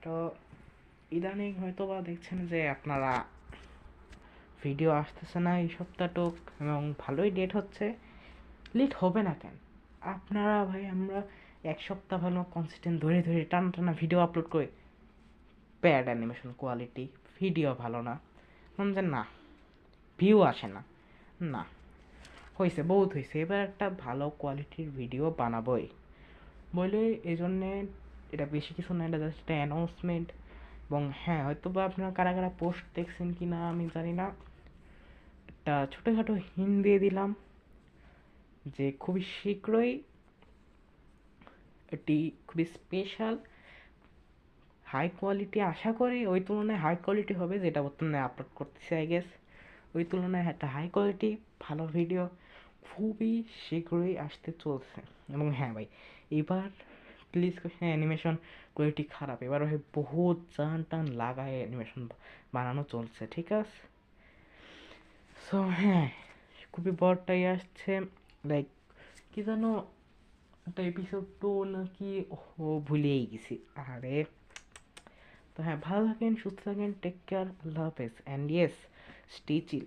তো ইদানিং হয়তো বা দেখছেন যে আপনারা ভিডিও আসতেছে না এই সপ্তাহটুক, এবং ভালোই লেট হচ্ছে। লেট হবে না কেন? আপনারা ভাই, আমরা এক সপ্তাহ ভালো কনসিস্টেন্ট ধরে ধরে টানা টানা ভিডিও আপলোড করে ব্যাড অ্যানিমেশন কোয়ালিটি, ভিডিও ভালো না, যে না ভিউ আসে না, না হয়েছে বহুত হয়েছে, এবার একটা ভালো কোয়ালিটির ভিডিও বানাবোই বলে এই জন্যে এটা বেশি কিছু না, এটা জাস্ট একটা অ্যানাউন্সমেন্ট। এবং হ্যাঁ, হয়তো বা আপনারা কারা কারা পোস্ট দেখছেন কি না আমি জানি না, একটা ছোটোখাটো হিন্ট দিয়ে দিলাম যে খুবই শীঘ্রই এটি খুবই স্পেশাল হাই কোয়ালিটি, আশা করি ওই তুলনায় হাই কোয়ালিটি হবে যেটা বর্তমানে আপলোড করতেছি আই গেস, ওই তুলনায় একটা হাই কোয়ালিটি ভালো ভিডিও খুবই শীঘ্রই আসতে চলছে। এবং হ্যাঁ ভাই, এবার প্লিজ অ্যানিমেশন কোয়ালিটি খারাপ, এবার ভাই বহুত জান টান লাগায় অ্যানিমেশন বানানো চলছে, ঠিক আছে? সো হ্যাঁ, খুবই বড়টাই আসছে, লাইক কি জানো, একটা এপিসোড 2 নাকি, ও ভুলেই গেছি। আরে তো হ্যাঁ, ভালো থাকেন, সুস্থ থাকেন, টেক কেয়ার, আল্লাহ হাফেজ, অ্যান্ড ইয়েস, স্টে চিল।